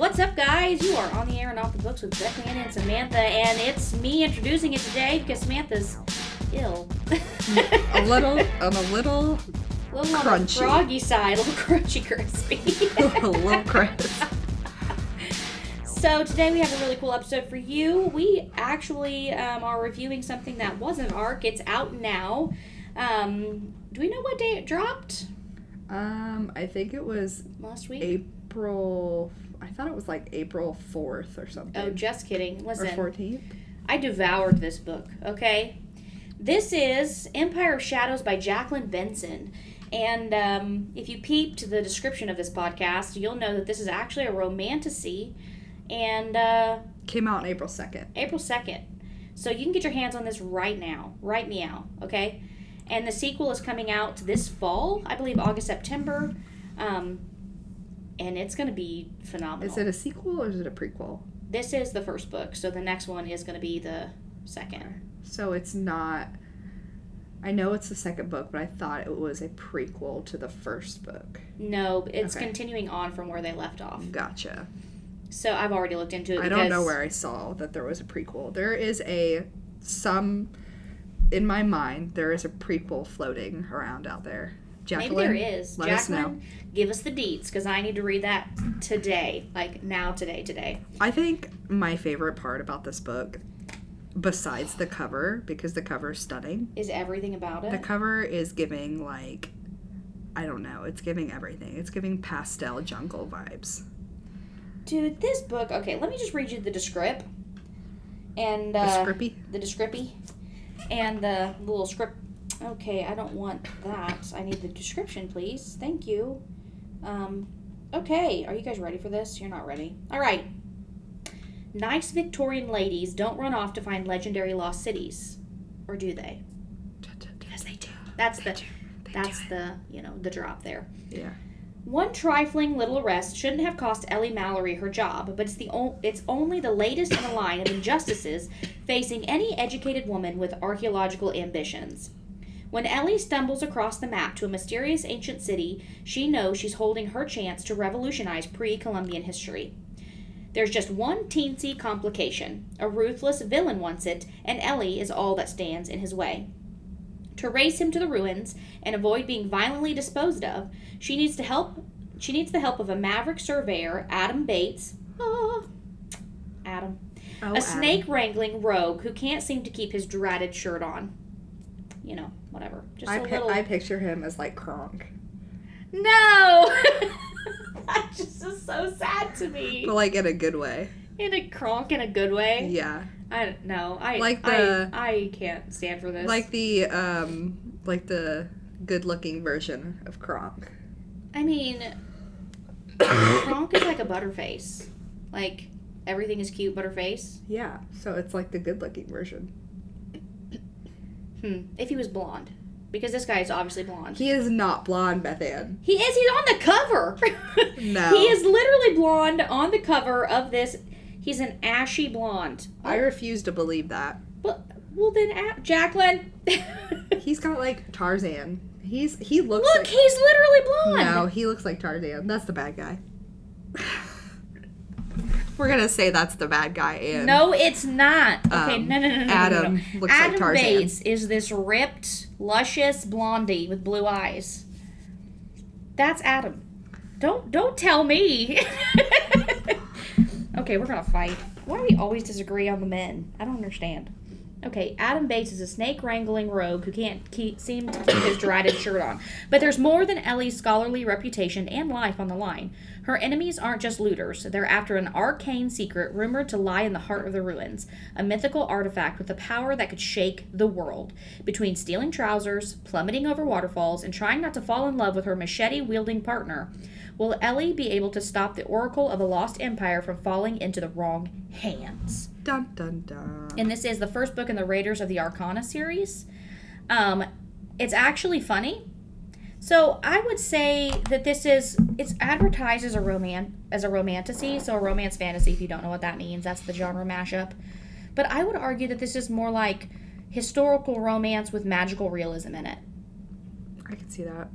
What's up, guys? You are on the air and off the books with Bethann and Samantha, and it's me introducing it today because Samantha's ill. a little crunchy. On the froggy side, a little crunchy crispy. a little crisp. So today we have a really cool episode for you. We actually are reviewing something that was an arc. It's out now. Do we know what day it dropped? I think it was last week. April. I thought it was like April 4th or something. Oh, just kidding. Listen. Or 14th. I devoured this book, okay? This is Empire of Shadows by Jacquelyn Benson. And if you peeped the description of this podcast, you'll know that this is actually a romantasy. And came out on April 2nd. April 2nd. So you can get your hands on this right now. Right meow, okay? And the sequel is coming out this fall, I believe August, September. And it's going to be phenomenal. Is it a sequel or is it a prequel? This is the first book, so the next one is going to be the second. So it's not... I know it's the second book, but I thought it was a prequel to the first book. No, it's continuing on from where they left off. Gotcha. So I've already looked into it. I don't know where I saw that there was a prequel. There is in my mind, there is a prequel floating around out there. Jacquelyn, maybe there is. Let us know. Give us the deets, because I need to read that today. Like, now, today. I think my favorite part about this book, besides the cover, because the cover is stunning, is everything about it. The cover is giving, like, I don't know, it's giving everything. It's giving pastel jungle vibes. Dude, this book, okay, let me just read you the descript. And, the scrippy? The descrippy. And the little script. Okay, I don't want that. I need the description, please. Thank you. Okay, are you guys ready for this? You're not ready. All right. Nice Victorian ladies don't run off to find legendary lost cities. Or do they? Yes, they do. That's the, the drop there. Yeah. One trifling little arrest shouldn't have cost Ellie Mallory her job, but it's only the latest in a line of injustices facing any educated woman with archaeological ambitions. When Ellie stumbles across the map to a mysterious ancient city, she knows she's holding her chance to revolutionize pre-Columbian history. There's just one teensy complication. A ruthless villain wants it, and Ellie is all that stands in his way. To race him to the ruins and avoid being violently disposed of, she needs the help of a maverick surveyor, Adam Bates. Adam. A snake-wrangling rogue who can't seem to keep his dratted shirt on. Whatever. Just I picture him as, like, Kronk. No! That just is so sad to me. But, like, in a good way. In a Kronk in a good way? Yeah. I don't know. I can't stand for this. Like the good-looking version of Kronk. I mean, Kronk is like a butterface. Like, everything is cute butterface. Yeah, so it's like the good-looking version. If he was blonde. Because this guy is obviously blonde. He is not blonde, Bethann. He is. He's on the cover. No. He is literally blonde on the cover of this. He's an ashy blonde. I refuse to believe that. Well then, Jacquelyn. He's got, like, Tarzan. He looks Look, he's literally blonde. No, he looks like Tarzan. That's the bad guy. We're going to say that's the bad guy. No, it's not. Okay, no. Adam looks like Tarzan. Adam Bates is this ripped, luscious blondie with blue eyes. That's Adam. Don't tell me. Okay, we're going to fight. Why do we always disagree on the men? I don't understand. Okay, Adam Bates is a snake-wrangling rogue who can't seem to keep his dratted shirt on. But there's more than Ellie's scholarly reputation and life on the line. Her enemies aren't just looters. They're after an arcane secret rumored to lie in the heart of the ruins, a mythical artifact with a power that could shake the world. Between stealing trousers, plummeting over waterfalls, and trying not to fall in love with her machete-wielding partner, will Ellie be able to stop the Oracle of a Lost Empire from falling into the wrong hands? Dun, dun, dun. And this is the first book in the Raiders of the Arcana series. It's actually funny. So I would say that it's advertised as a romantasy, so a romance fantasy, if you don't know what that means. That's the genre mashup. But I would argue that this is more like historical romance with magical realism in it. I can see that.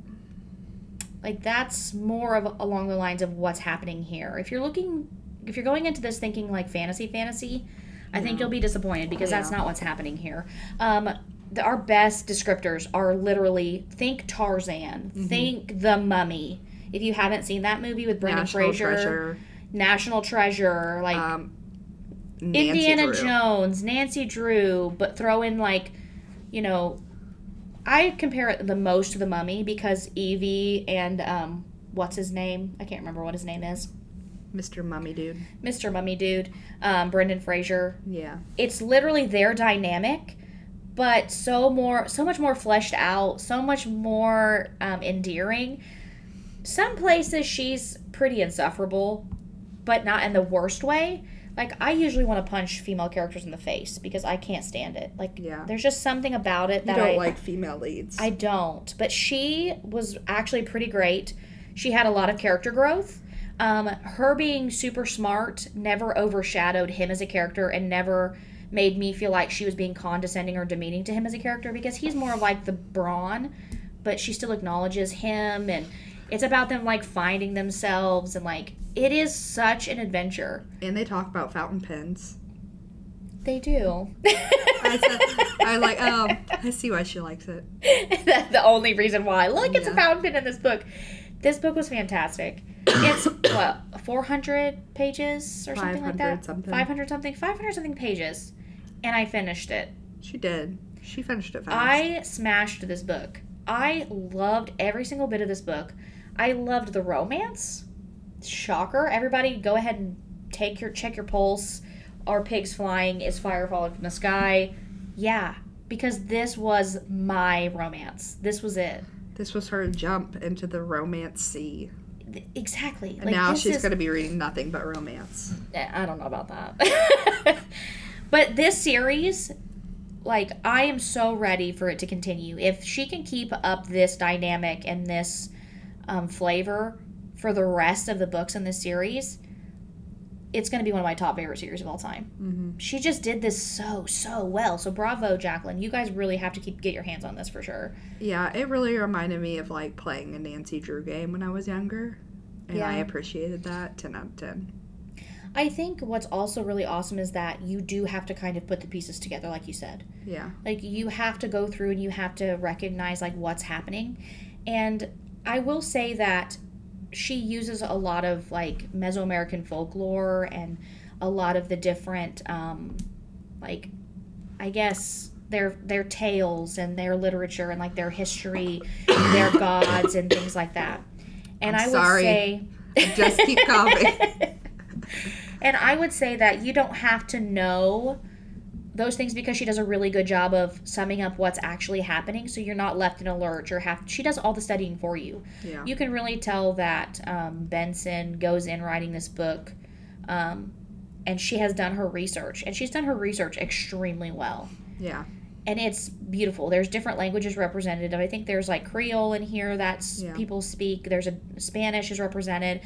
Like, that's more of along the lines of what's happening here. If you're looking if you're going into this thinking like fantasy, I think you'll be disappointed because that's not what's happening here. Our best descriptors are literally think Tarzan, think The Mummy. If you haven't seen that movie with Brendan Fraser, National Treasure, like Indiana Jones, Nancy Drew, but throw in like, you know, I compare it the most to The Mummy because Evie and what's his name? I can't remember what his name is. Mr. Mummy Dude. Mr. Mummy Dude, Brendan Fraser. Yeah. It's literally their dynamic, but so much more fleshed out, so much more endearing. Some places she's pretty insufferable, but not in the worst way. Like, I usually want to punch female characters in the face because I can't stand it. Like, there's just something about it that you don't like female leads. I don't. But she was actually pretty great. She had a lot of character growth. Her being super smart never overshadowed him as a character and never made me feel like she was being condescending or demeaning to him as a character because he's more like the brawn, but she still acknowledges him, and it's about them, like, finding themselves, and, like, it is such an adventure. And they talk about fountain pens. They do. I see why she likes it. That's the only reason why. Look, it's a fountain pen in this book. This book was fantastic. It's, 400 pages or something like that? 500 something pages. And I finished it. She did. She finished it fast. I smashed this book. I loved every single bit of this book. I loved the romance. Shocker. Everybody go ahead and check your pulse. Are pigs flying? Is fire falling from the sky? Yeah, because this was my romance. This was it. This was her jump into the romance sea. Exactly. And now she's going to be reading nothing but romance. I don't know about that. But this series, like, I am so ready for it to continue. If she can keep up this dynamic and this flavor for the rest of the books in this series, it's going to be one of my top favorite series of all time. Mm-hmm. She just did this so well. So bravo, Jacquelyn. You guys really have to get your hands on this for sure. Yeah, it really reminded me of, like, playing a Nancy Drew game when I was younger. And I appreciated that. 10 out of 10. I think what's also really awesome is that you do have to kind of put the pieces together, like you said. Yeah. Like, you have to go through and you have to recognize, like, what's happening. And I will say that she uses a lot of, like, Mesoamerican folklore and a lot of the different, like, I guess their tales and their literature and, like, their history, their gods and things like that. And I would say... Just keep coughing. And I would say that you don't have to know those things because she does a really good job of summing up what's actually happening, so you're not left in a lurch or she does all the studying for you. Yeah. You can really tell that Benson goes in writing this book, and she has done her research, and she's done her research extremely well. Yeah. And it's beautiful. There's different languages represented. I think there's, like, Creole in here that people speak. There's Spanish is represented.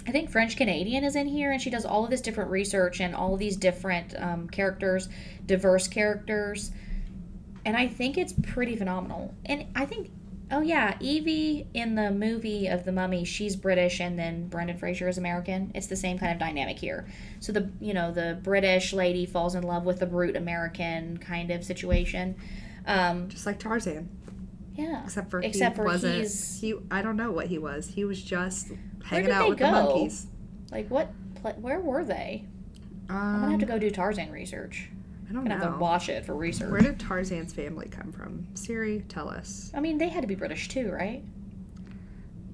I think French Canadian is in here, and she does all of this different research and all of these different characters, diverse characters. And I think it's pretty phenomenal. And I think, Evie in the movie of The Mummy, she's British, and then Brendan Fraser is American. It's the same kind of dynamic here. So the British lady falls in love with the brute American kind of situation. Just like Tarzan. Yeah. Except for I don't know what he was. He was just hanging out with the monkeys. Like, where were they? I'm gonna have to go do Tarzan research. I don't know. I'm gonna have to watch it for research. Where did Tarzan's family come from? Siri, tell us. I mean, they had to be British too, right?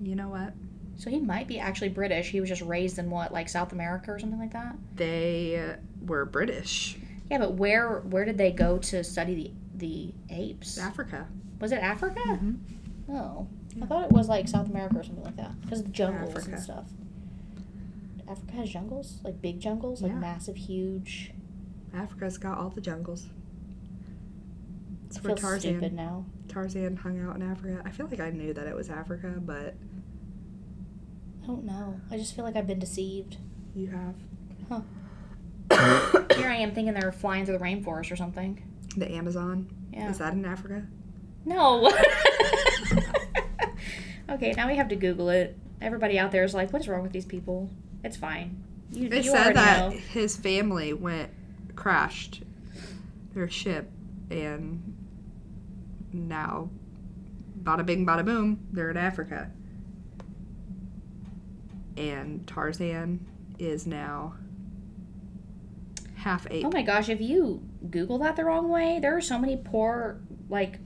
You know what? So he might be actually British. He was just raised in like South America or something like that? They were British. Yeah, but where did they go to study the apes? Africa. Was it Africa? Mm-hmm. Oh. I thought it was like South America or something like that. Because of the jungles and stuff. Africa has jungles? Like big jungles? Like massive, huge... Africa's got all the jungles. It's where stupid now. Tarzan hung out in Africa. I feel like I knew that it was Africa, but... I don't know. I just feel like I've been deceived. You have. Huh. Here I am thinking they're flying through the rainforest or something. The Amazon? Yeah. Is that in Africa? No. Okay, now we have to Google it. Everybody out there is like, what is wrong with these people? It's fine. They You said already that know. his family crashed their ship, and now, bada bing, bada boom, they're in Africa. And Tarzan is now half ape. Oh my gosh, if you Google that the wrong way, there are so many poor, like,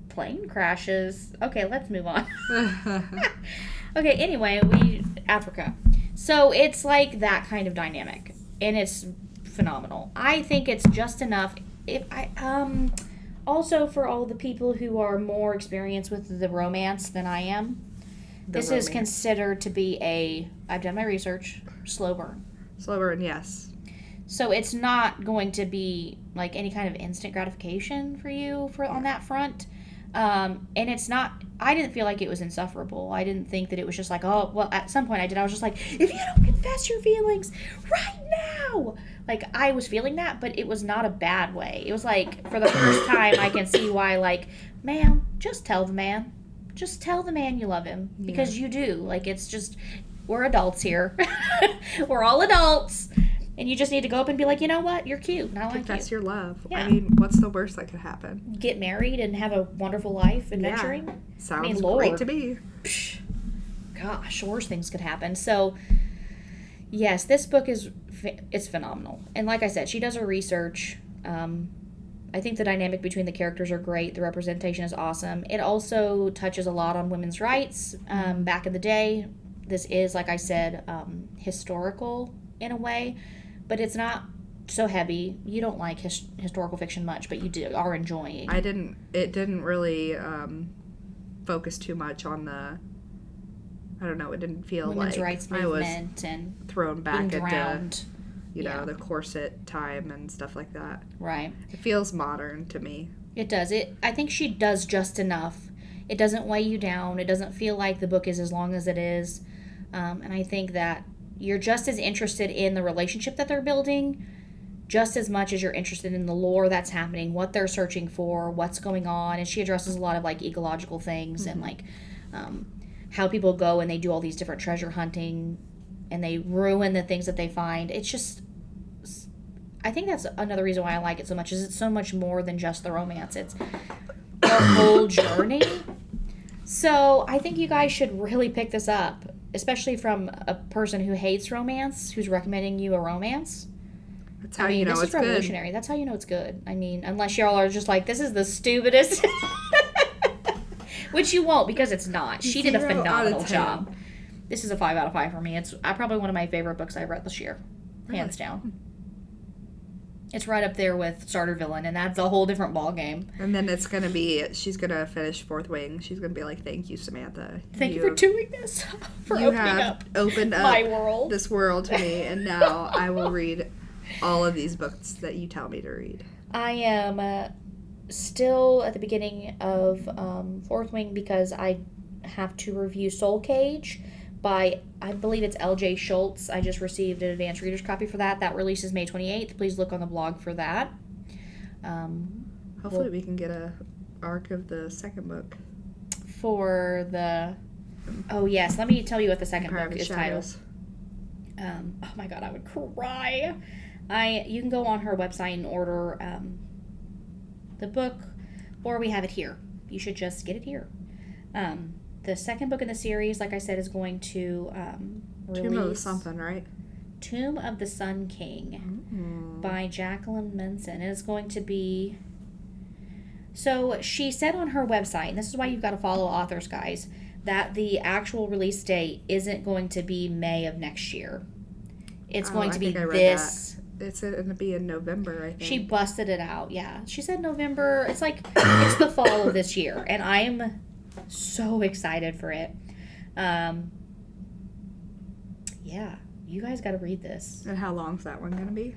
plane crashes. Okay, let's move on. Okay, anyway, Africa. So it's like that kind of dynamic, and it's phenomenal. I think it's just enough. Also for all the people who are more experienced with the romance than I am, this is considered to be I've done my research, slow burn. Slow burn, yes. So it's not going to be like any kind of instant gratification for you on that front. And it's not, I didn't feel like it was insufferable. I didn't think that it was just like, oh, well, at some point I did. I was just like, if you don't confess your feelings right now. Like, I was feeling that, but it was not a bad way. It was like, for the first time, I can see why, like, ma'am, just tell the man. Just tell the man you love him. Because you do. Like, it's just, we're adults here. We're all adults. And you just need to go up and be like, you know what? You're cute. And I like you. Confess your love. Yeah. I mean, what's the worst that could happen? Get married and have a wonderful life adventuring. Yeah. Sounds great to me. Psh, gosh, worse things could happen. So, yes, this book it's phenomenal. And like I said, she does her research. I think the dynamic between the characters are great. The representation is awesome. It also touches a lot on women's rights. Back in the day, this is, like I said, historical in a way. But it's not so heavy. You don't like historical fiction much, but you are enjoying. It didn't really focus too much on I don't know, it didn't feel women's like rights I was movement and thrown back being drowned. into, you know, the corset time and stuff like that. Right. It feels modern to me. It does. I think she does just enough. It doesn't weigh you down. It doesn't feel like the book is as long as it is. And I think that you're just as interested in the relationship that they're building just as much as you're interested in the lore that's happening, what they're searching for, what's going on. And she addresses a lot of, like, ecological things and, like, how people go and they do all these different treasure hunting and they ruin the things that they find. It's just, I think that's another reason why I like it so much, is it's so much more than just the romance. It's the whole journey. So I think you guys should really pick this up, especially from a person who hates romance, who's recommending you a romance. That's how you know this it's is revolutionary. That's how you know it's good. I mean, unless y'all are just like, this is the stupidest. Which you won't, because it's not. She did a phenomenal job. This is a 5 out of 5 for me. It's probably one of my favorite books I've read this year. Hands down. It's right up there with Starter Villain, and that's a whole different ball game. And then it's going to be, she's going to finish Fourth Wing. She's going to be like, thank you, Samantha. Thank you for doing this. For opening up my world. This world to me, and now I will read all of these books that you tell me to read. I am still at the beginning of Fourth Wing because I have to review Soul Cage by, I believe it's L.J. Schultz. I just received an advanced reader's copy for that. That releases May 28th. Please look on the blog for that. Hopefully we can get a arc of the second book. For the... Oh, yes. Let me tell you what the second book is titled. Oh, my God. I would cry. You can go on her website and order the book, or we have it here. You should just get it here. The second book in the series, like I said, is going to release... Tomb of the something, right? Tomb of the Sun King by Jacquelyn Benson. And it's going to be... So she said on her website, and this is why you've got to follow authors, guys, that the actual release date isn't going to be May of next year. It's going to be this... It's going to be in November, I think. She busted it out, yeah. She said November. It's like, it's the fall of this year. And I'm so excited for it. Yeah, you guys got to read this. And how long's that one going to be?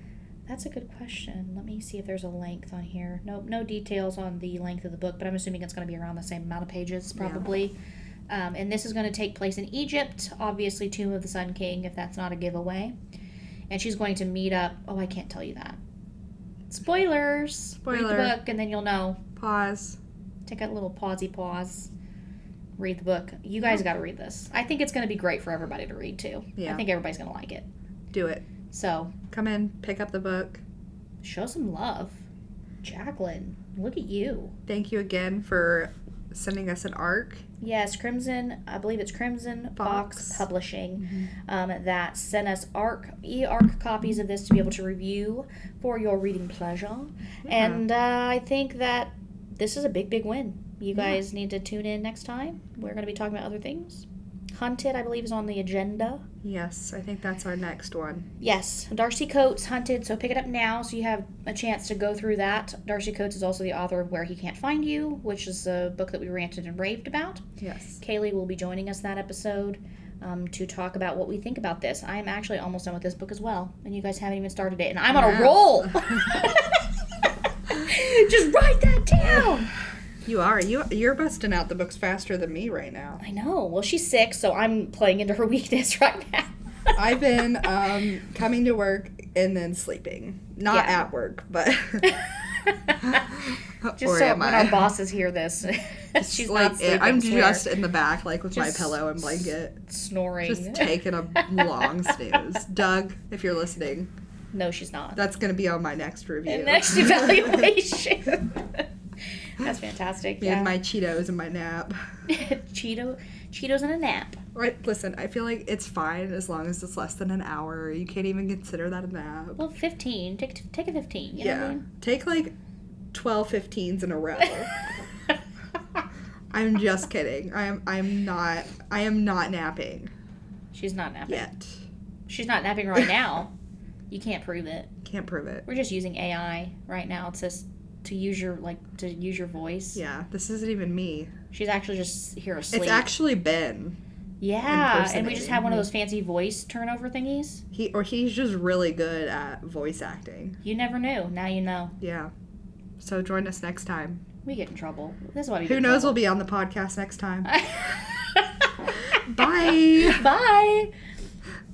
That's a good question. Let me see if there's a length on here. Nope, no details on the length of the book, but I'm assuming it's going to be around the same amount of pages, probably. Yeah. And this is going to take place in Egypt. Obviously, Tomb of the Sun King, if that's not a giveaway. And she's going to meet up... Oh, I can't tell you that. Spoilers! Spoiler. Read the book, and then you'll know. Pause. Take a little pause. read the book. You guys got to read this. I think it's going to be great for everybody to read, too. Yeah. I think everybody's going to like it. Do it. So. Come in, pick up the book. Show some love. Jacquelyn, look at you. Thank you again for sending us an ARC. Yes, Crimson, I believe it's Crimson Fox Publishing, that sent us eARC copies of this to be able to review for your reading pleasure. Yeah. And I think that this is a big, big win. You guys need to tune in next time. We're going to be talking about other things. Hunted, I believe, is on the agenda. Yes, I think that's our next one. Yes, Darcy Coates, Hunted, so pick it up now so you have a chance to go through that. Darcy Coates is also the author of Where He Can't Find You, which is a book that we ranted and raved about. Yes. Kaylee will be joining us that episode to talk about what we think about this. I am actually almost done with this book as well, and you guys haven't even started it, and I'm on a roll! Just write that down! You are. You're busting out the books faster than me right now. I know. Well, she's sick, so I'm playing into her weakness right now. I've been coming to work and then sleeping. Not at work, but... Just so when our bosses hear this, she's like, not sleeping. I'm just in the back, like, with just my pillow and blanket. Snoring. Just taking a long snooze. Doug, if you're listening. No, she's not. That's going to be on my next review. Next evaluation. That's fantastic. Me and my Cheetos and my nap. Cheetos and a nap. Right. Listen, I feel like it's fine as long as it's less than an hour. You can't even consider that a nap. Well, 15. Take a 15. You know what I mean? Take like 12 15s in a row. I'm just kidding. I am not napping. She's not napping. Yet. She's not napping right now. You can't prove it. Can't prove it. We're just using AI right now to use your voice. Yeah, this isn't even me. She's actually just here asleep. It's actually Ben. Yeah, and we just have one of those fancy voice turnover thingies. He's just really good at voice acting. You never knew. Now you know. Yeah. So join us next time. We get in trouble. This is why we Who knows? We'll be on the podcast next time. Bye. Bye.